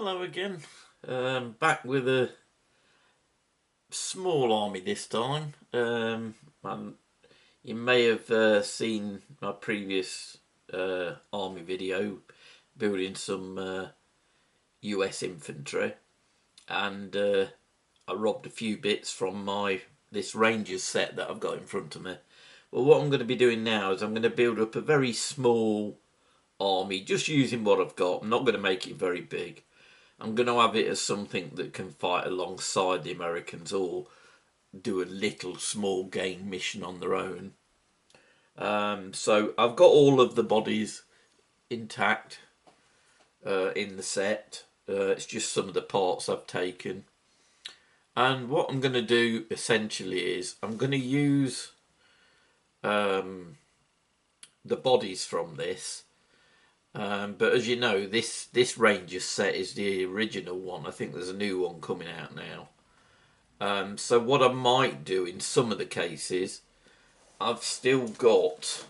Hello again. Back with a small army this time. And you may have seen my previous army video building some US infantry, and I robbed a few bits from this Rangers set that I've got in front of me. Well, what I'm going to be doing now is I'm going to build up a very small army, just using what I've got. I'm not going to make it very big. I'm going to have it as something that can fight alongside the Americans or do a little small game mission on their own. So I've got all of the bodies intact in the set. It's just some of the parts I've taken. And what I'm going to do essentially is I'm going to use the bodies from this. But as you know, this Rangers set is the original one. I think there's a new one coming out now. So what I might do in some of the cases, I've still got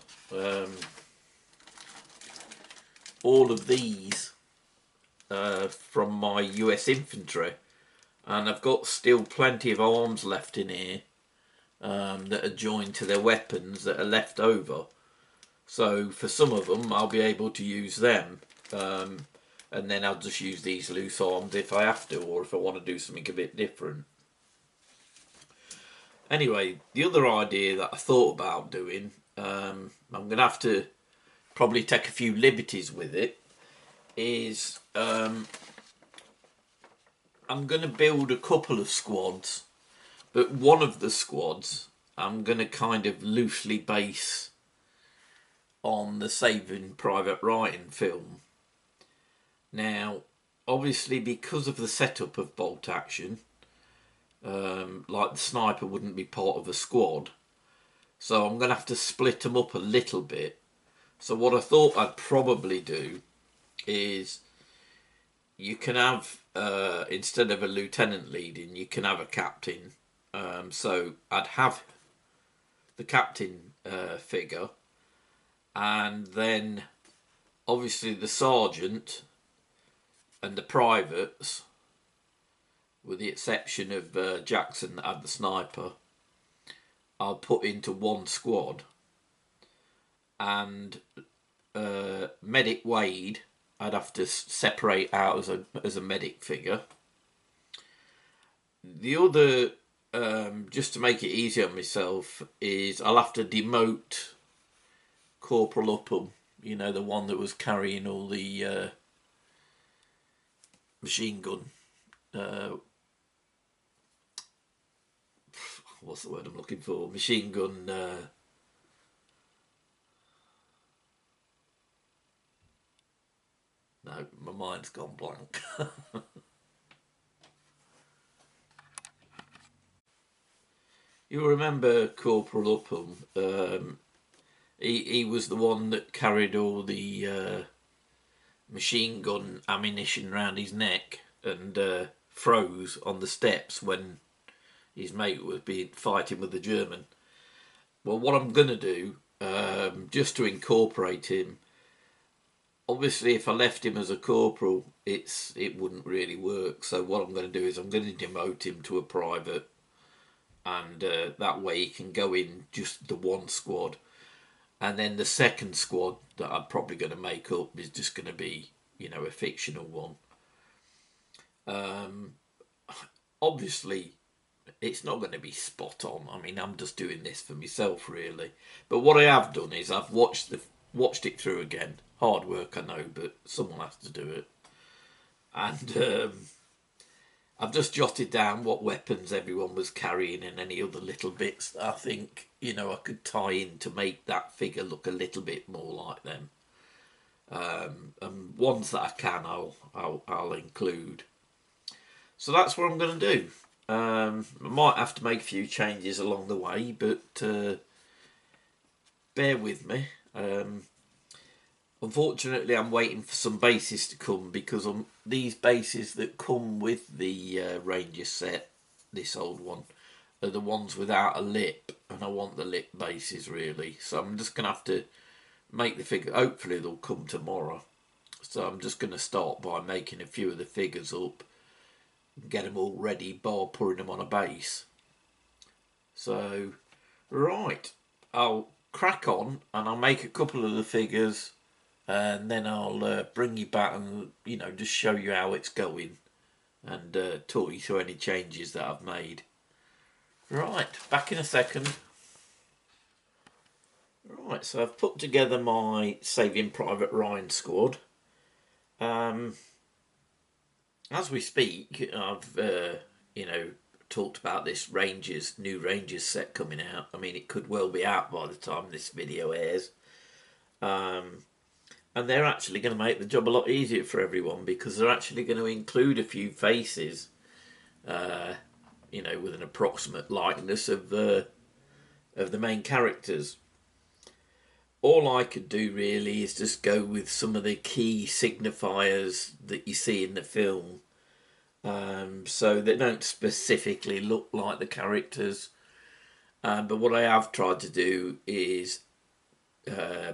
all of these from my US Infantry, and I've got still plenty of arms left in here that are joined to their weapons that are left over. So for some of them, I'll be able to use them, and then I'll just use these loose arms if I have to, or if I want to do something a bit different. Anyway, the other idea that I thought about doing, I'm going to have to probably take a few liberties with it, is I'm going to build a couple of squads, but one of the squads I'm going to kind of loosely base on the Saving Private Ryan film. Now, obviously, because of the setup of bolt action, like the sniper wouldn't be part of a squad, so I'm going to have to split them up a little bit. So what I thought I'd probably do is you can have, instead of a lieutenant leading, you can have a captain. So I'd have the captain figure, and then obviously the sergeant and the privates, with the exception of Jackson that had the sniper, I'll put into one squad. And Medic Wade, I'd have to separate out as a medic figure. The other, just to make it easier on myself, is I'll have to demote Corporal Upham, you know, the one that was carrying all the machine gun. What's the word I'm looking for? Machine gun. No, my mind's gone blank. You remember Corporal Upham? He was the one that carried all the machine gun ammunition round his neck and froze on the steps when his mate was fighting with the German. Well, what I'm going to do, just to incorporate him, obviously if I left him as a corporal, it wouldn't really work. So what I'm going to do is I'm going to demote him to a private, and that way he can go in just the one squad. And then the second squad that I'm probably going to make up is just going to be, you know, a fictional one. Obviously, it's not going to be spot on. I mean, I'm just doing this for myself, really. But what I have done is I've watched it through again. Hard work, I know, but someone has to do it. And I've just jotted down what weapons everyone was carrying and any other little bits that I think, you know, I could tie in to make that figure look a little bit more like them. And ones that I can, I'll include. So that's what I'm going to do. I might have to make a few changes along the way, but bear with me. Unfortunately, I'm waiting for some bases to come, because these bases that come with the Ranger set, this old one, are the ones without a lip, and I want the lip bases really. So I'm just going to have to make the figure. Hopefully they'll come tomorrow. So I'm just going to start by making a few of the figures up, get them all ready, bar putting them on a base. So, right, I'll crack on and I'll make a couple of the figures, and then I'll bring you back and, you know, just show you how it's going and talk you through any changes that I've made. Right, back in a second. Right, so I've put together my Saving Private Ryan squad. As we speak, I've you know, talked about this new Rangers set coming out. I mean, it could well be out by the time this video airs. And they're actually going to make the job a lot easier for everyone, because they're actually going to include a few faces, you know, with an approximate likeness of the main characters. All I could do really is just go with some of the key signifiers that you see in the film, so they don't specifically look like the characters. But what I have tried to do is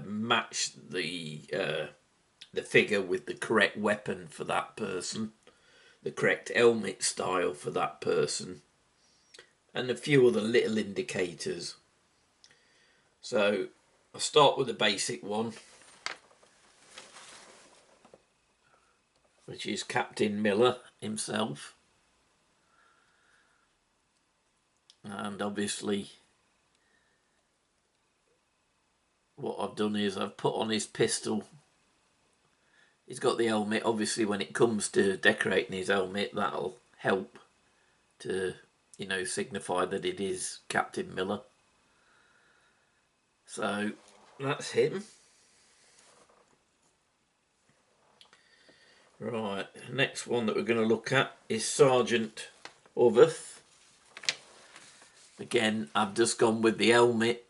match the figure with the correct weapon for that person, the correct helmet style for that person, and a few other little indicators. So I'll start with the basic one, which is Captain Miller himself. And obviously what I've done is I've put on his pistol. He's got the helmet. Obviously when it comes to decorating his helmet, that'll help to, you know, signify that it is Captain Miller. So that's him. Right, next one that we're going to look at is Sergeant Oveth. Again, I've just gone with the helmet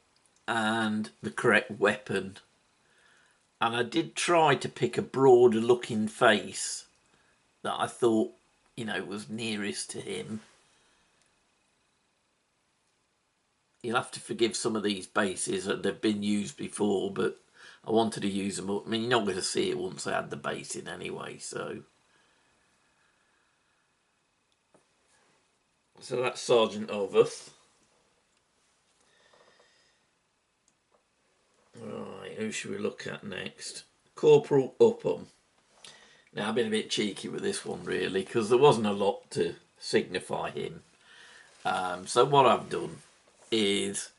and the correct weapon. And I did try to pick a broader looking face that I thought, you know, was nearest to him. You'll have to forgive some of these bases that they've been used before, but I wanted to use them up. I mean, you're not going to see it once I add the base in anyway, so that's Sergeant Oveth. Right, who should we look at next? Corporal Upham. Now, I've been a bit cheeky with this one, really, because there wasn't a lot to signify him. So what I've done is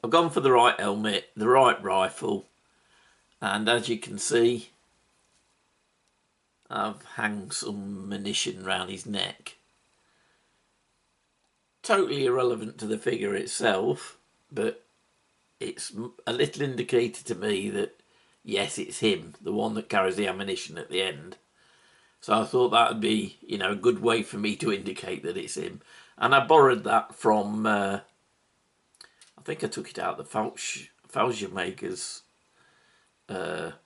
I've gone for the right helmet, the right rifle, and as you can see, I've hung some munition around his neck. Totally irrelevant to the figure itself, but it's a little indicator to me that, yes, it's him, the one that carries the ammunition at the end. So I thought that would be, you know, a good way for me to indicate that it's him. And I borrowed that from, I think I took it out of the Fausia Maker's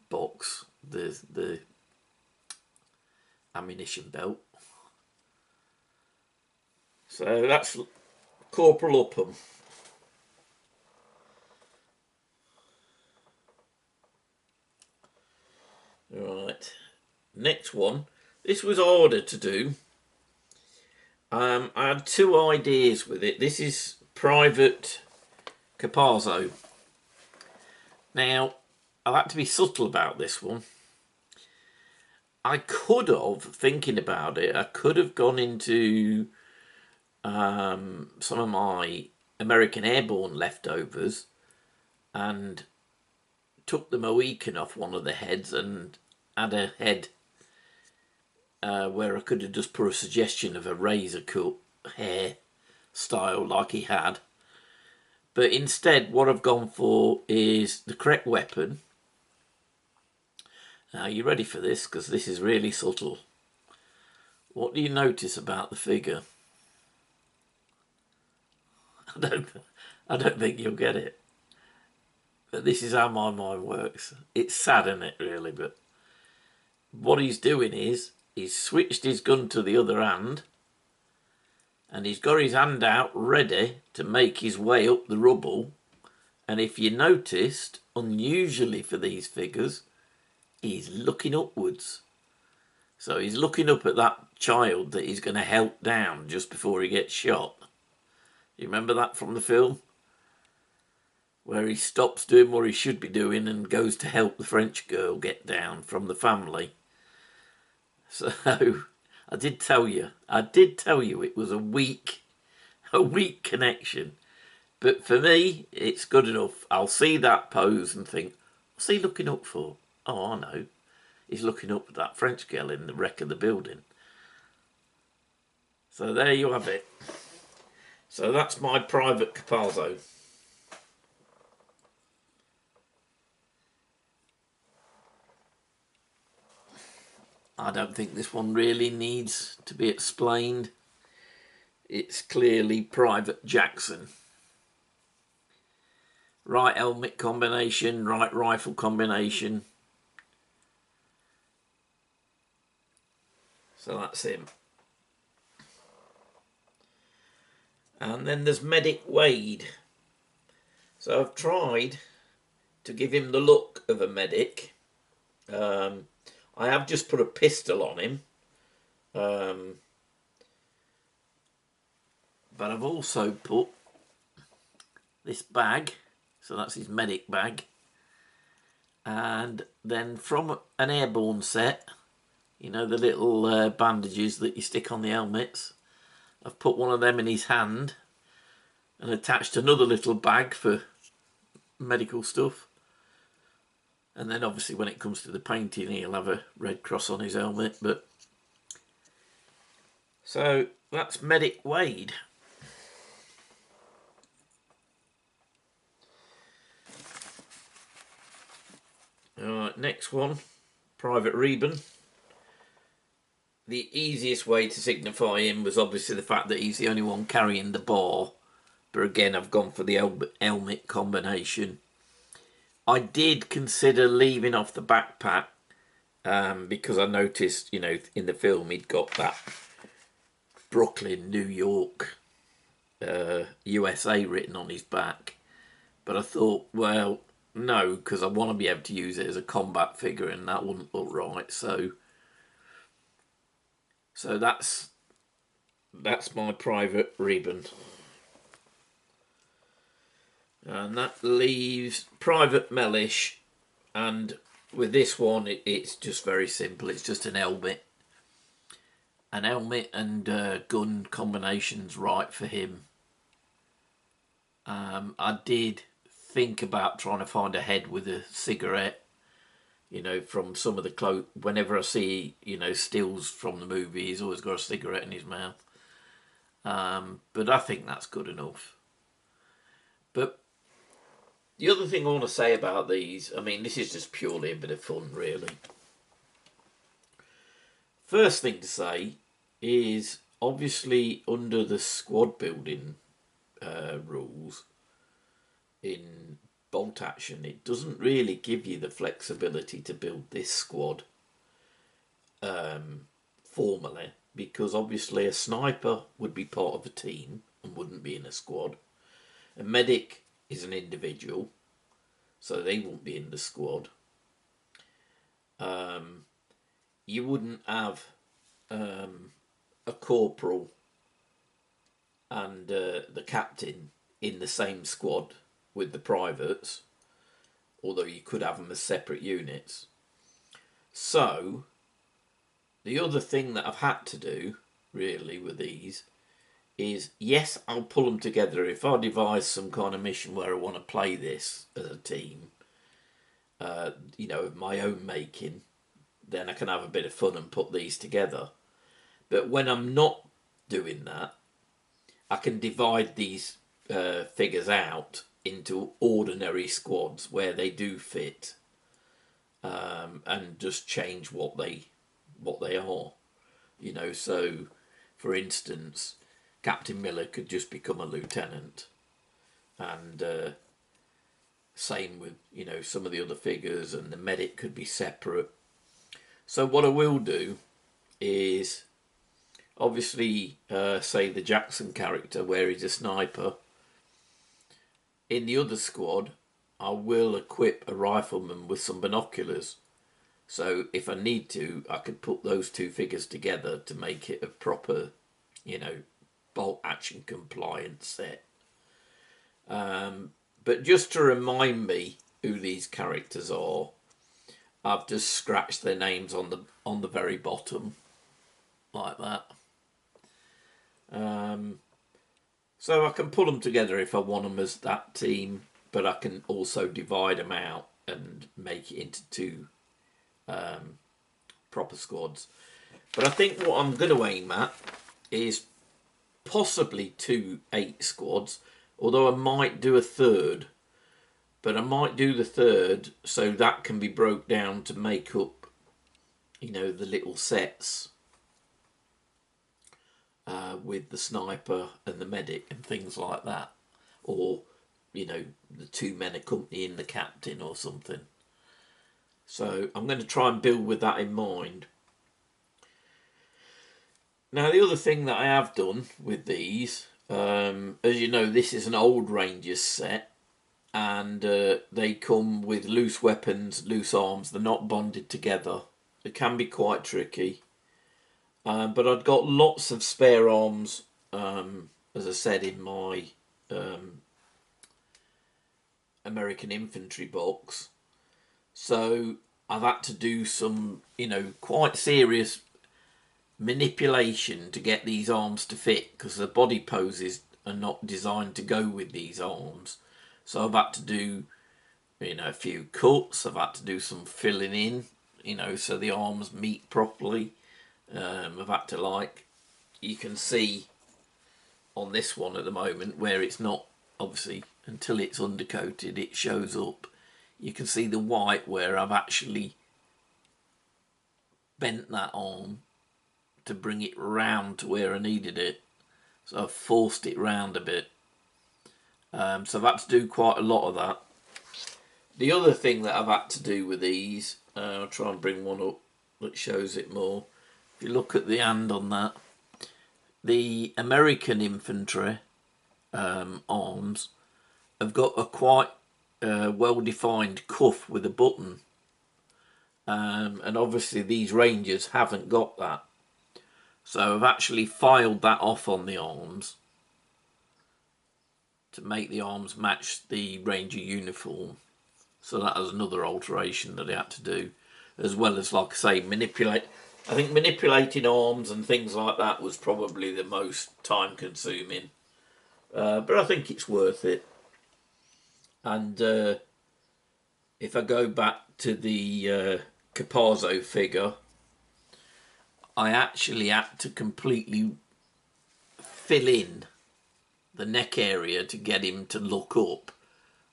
box, the ammunition belt. So that's Corporal Upham. Right, next one. This was harder to do. I had two ideas with it. This is Private Capazzo. Now, I've had to be subtle about this one. I could have, thinking about it, I could have gone into some of my American Airborne leftovers and took the Mohican off one of the heads and had a head where I could have just put a suggestion of a razor cut hair style like he had. But instead, what I've gone for is the correct weapon. Now, you ready for this? Because this is really subtle. What do you notice about the figure? I don't think you'll get it. But this is how my mind works. It's sad, isn't it, really? But what he's doing is he's switched his gun to the other hand, and he's got his hand out ready to make his way up the rubble. And if you noticed, unusually for these figures, he's looking upwards. So he's looking up at that child that he's going to help down just before he gets shot. You remember that from the film? Where he stops doing what he should be doing and goes to help the French girl get down from the family. So I did tell you it was a weak connection. But for me, it's good enough. I'll see that pose and think, what's he looking up for? Oh, I know. He's looking up at that French girl in the wreck of the building. So there you have it. So that's my private Capazzo. I don't think this one really needs to be explained. It's clearly Private Jackson. Right helmet combination, right rifle combination. So that's him. And then there's Medic Wade. So I've tried to give him the look of a medic. I have just put a pistol on him. But I've also put this bag. So that's his medic bag. And then from an airborne set, you know, the little bandages that you stick on the helmets, I've put one of them in his hand and attached another little bag for medical stuff. And then obviously when it comes to the painting, he'll have a red cross on his helmet. But so that's Medic Wade. Alright, next one, Private Reuben. The easiest way to signify him was obviously the fact that he's the only one carrying the bar. But again, I've gone for the helmet combination. I did consider leaving off the backpack because I noticed, you know, in the film he'd got that Brooklyn, New York, USA written on his back. But I thought, well, no, because I want to be able to use it as a combat figure and that wouldn't look right. So that's my Private Reuben. And that leaves Private Mellish, and with this one it's just very simple. It's just an helmet and gun combinations right for him. I did think about trying to find a head with a cigarette, you know, from some of the clothes. Whenever I see, you know, stills from the movie, he's always got a cigarette in his mouth. But I think that's good enough. But the other thing I want to say about these, I mean, this is just purely a bit of fun, really. First thing to say is, obviously, under the squad building rules in Bolt Action, it doesn't really give you the flexibility to build this squad formally, because obviously a sniper would be part of a team and wouldn't be in a squad. A medic is an individual, so they won't be in the squad. You wouldn't have a corporal and the captain in the same squad with the privates, although you could have them as separate units. So the other thing that I've had to do really with these is, yes, I'll pull them together. If I devise some kind of mission where I want to play this as a team, you know, of my own making, then I can have a bit of fun and put these together. But when I'm not doing that, I can divide these figures out into ordinary squads where they do fit, and just change what they are. You know, so for instance, Captain Miller could just become a lieutenant, and same with, you know, some of the other figures, and the medic could be separate. So what I will do is, obviously, say the Jackson character where he's a sniper, in the other squad I will equip a rifleman with some binoculars, So if I need to, I could put those two figures together to make it a proper, bolt action compliant set. But just to remind me who these characters are, I've just scratched their names on the very bottom, like that. So I can pull them together if I want them as that team, but I can also divide them out and make it into two proper squads. But I think what I'm going to aim at is possibly 2 8 squads, although I might do a third. But I might do the third so that can be broke down to make up, the little sets with the sniper and the medic and things like that. Or, the 2 men accompanying the captain or something. So I'm going to try and build with that in mind. Now, the other thing that I have done with these, as you know, this is an old Rangers set, and they come with loose weapons, loose arms. They're not bonded together. It can be quite tricky. But I've got lots of spare arms, as I said, in my American Infantry box. So I've had to do some, quite serious manipulation to get these arms to fit, because the body poses are not designed to go with these arms. So I've had to do, a few cuts. I've had to do some filling in, so the arms meet properly. I've had to, you can see on this one at the moment where it's not, obviously, until it's undercoated, it shows up. You can see the white where I've actually bent that arm to bring it round to where I needed it. So I've forced it round a bit. So I've had to do quite a lot of that. The other thing that I've had to do with these, I'll try and bring one up that shows it more. If you look at the hand on that, the American Infantry arms have got a quite well-defined cuff with a button. And obviously these Rangers haven't got that. So I've actually filed that off on the arms to make the arms match the Ranger uniform. So that was another alteration that I had to do, as well as, like I say, manipulate. I think manipulating arms and things like that was probably the most time consuming. But I think it's worth it. And if I go back to the Capazzo figure, I actually had to completely fill in the neck area to get him to look up.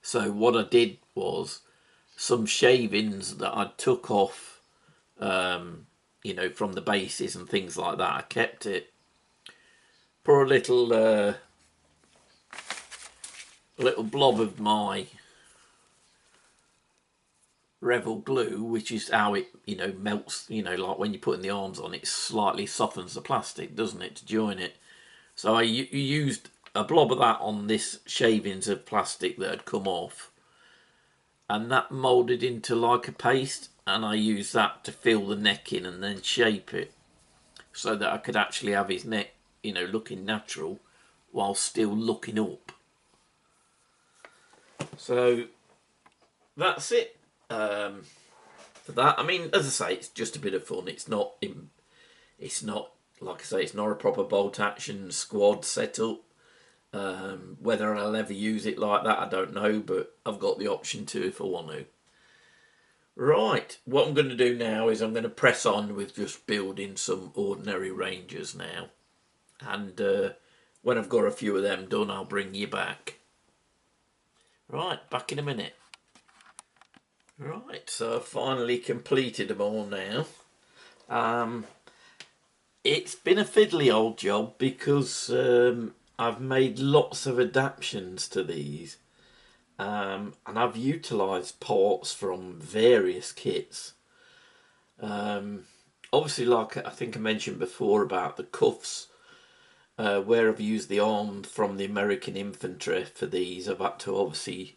So what I did was some shavings that I took off, from the bases and things like that. I kept it. Pour a little blob of my Revel glue, which is how it, melts, like when you're putting the arms on, it slightly softens the plastic, doesn't it, to join it. So I used a blob of that on this shavings of plastic that had come off, and that moulded into like a paste, and I used that to fill the neck in and then shape it so that I could actually have his neck, looking natural while still looking up. So that's it. For that, I mean, as I say, it's just a bit of fun. It's not, like I say, it's not a proper bolt action squad setup. Whether I'll ever use it like that, I don't know, but I've got the option to if I want to. Right, what I'm going to do now is I'm going to press on with just building some ordinary Rangers now. And when I've got a few of them done, I'll bring you back. Right, back in a minute. Right, so I've finally completed them all now. It's been a fiddly old job because I've made lots of adaptations to these. And I've utilised parts from various kits. Obviously, like I think I mentioned before about the cuffs, where I've used the arm from the American Infantry for these, I've had to obviously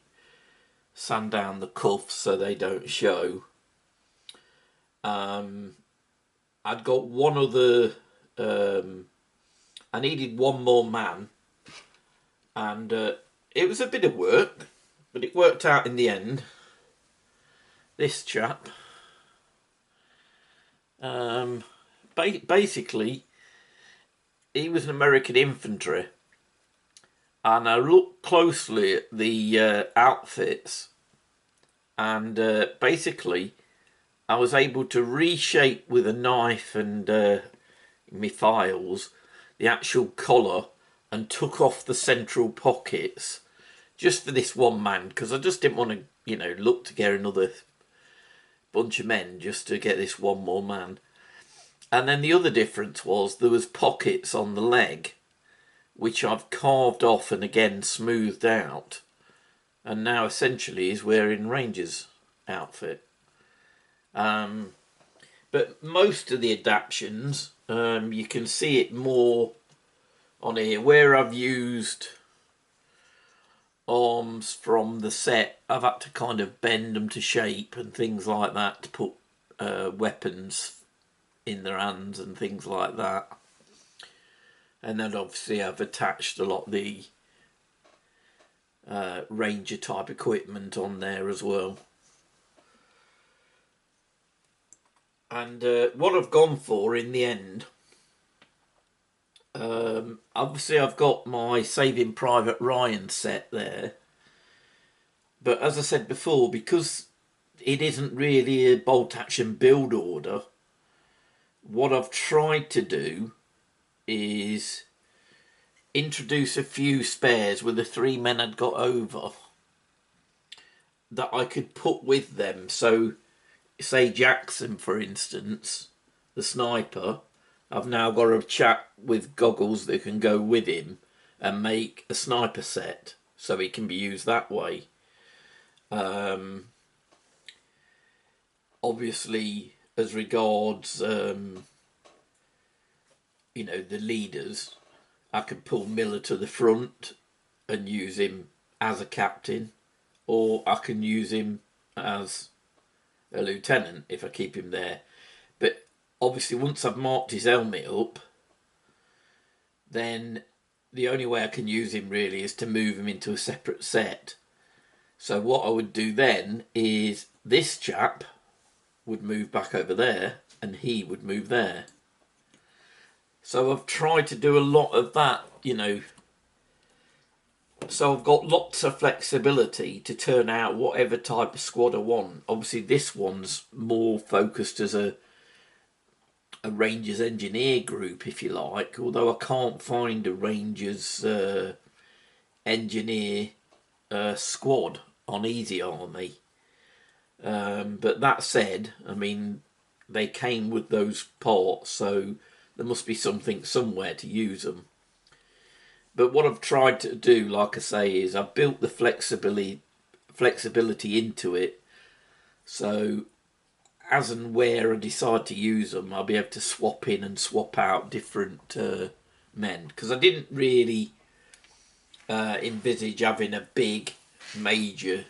sand down the cuffs so they don't show. I'd got one other. I needed one more man, and it was a bit of work, but it worked out in the end. This chap, um, basically, he was an American infantry, and I looked closely at the outfits, and basically, I was able to reshape with a knife and my files the actual collar and took off the central pockets just for this one man, because I just didn't want to, look to get another bunch of men just to get this one more man. And then the other difference was there was pockets on the leg, which I've carved off and again smoothed out, and now essentially is wearing Ranger's outfit. But most of the adaptations, you can see it more on here. Where I've used arms from the set, I've had to kind of bend them to shape and things like that to put weapons in their hands and things like that. And then obviously I've attached a lot of the Ranger type equipment on there as well. And what I've gone for in the end, obviously I've got my Saving Private Ryan set there. But as I said before, because it isn't really a bolt action build order, what I've tried to do is introduce a few spares with the 3 men I'd got over that I could put with them. So, say Jackson, for instance, the sniper, I've now got a chap with goggles that can go with him and make a sniper set so it can be used that way. Obviously, as regards, the leaders, I could pull Miller to the front and use him as a captain, or I can use him as a lieutenant if I keep him there. But obviously, once I've marked his helmet up, then the only way I can use him really is to move him into a separate set. So what I would do then is this chap would move back over there and he would move there. So I've tried to do a lot of that, So I've got lots of flexibility to turn out whatever type of squad I want. Obviously this one's more focused as a Rangers engineer group, if you like, although I can't find a Rangers engineer squad on Easy Army. But that said, I mean, they came with those parts, so there must be something somewhere to use them. But what I've tried to do, like I say, is I've built the flexibility into it, so as and where I decide to use them, I'll be able to swap in and swap out different men. Because I didn't really envisage having a big, major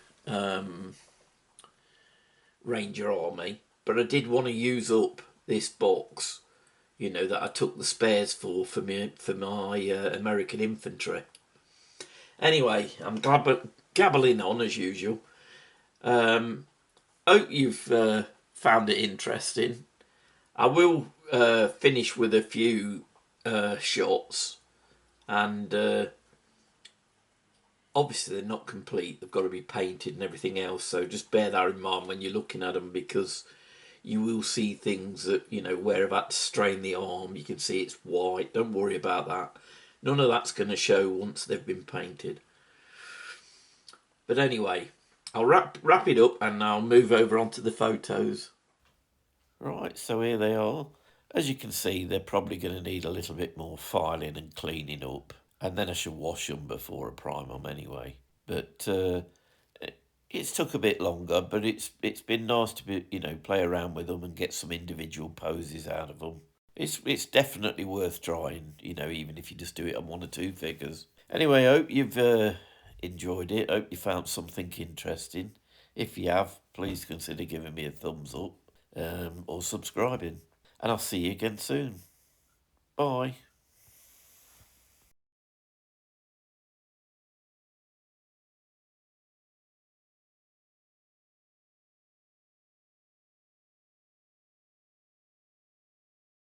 Ranger army, but I did want to use up this box, that I took the spares for my American infantry. Anyway, I'm gabbling on as usual. Hope you've found it interesting. I will finish with a few shots, and obviously they're not complete. They've got to be painted and everything else, so just bear that in mind when you're looking at them, because you will see things that, where I've had to strain the arm. You can see it's white. Don't worry about that. None of that's going to show once they've been painted. But anyway, I'll wrap it up and I'll move over onto the photos. Right, so here they are. As you can see, they're probably going to need a little bit more filing and cleaning up. And then I should wash them before I prime them anyway. But it's took a bit longer, but it's been nice to be, play around with them and get some individual poses out of them. It's definitely worth trying, even if you just do it on 1 or 2 figures. Anyway, I hope you've enjoyed it. I hope you found something interesting. If you have, please consider giving me a thumbs up. or subscribing. And I'll see you again soon. Bye.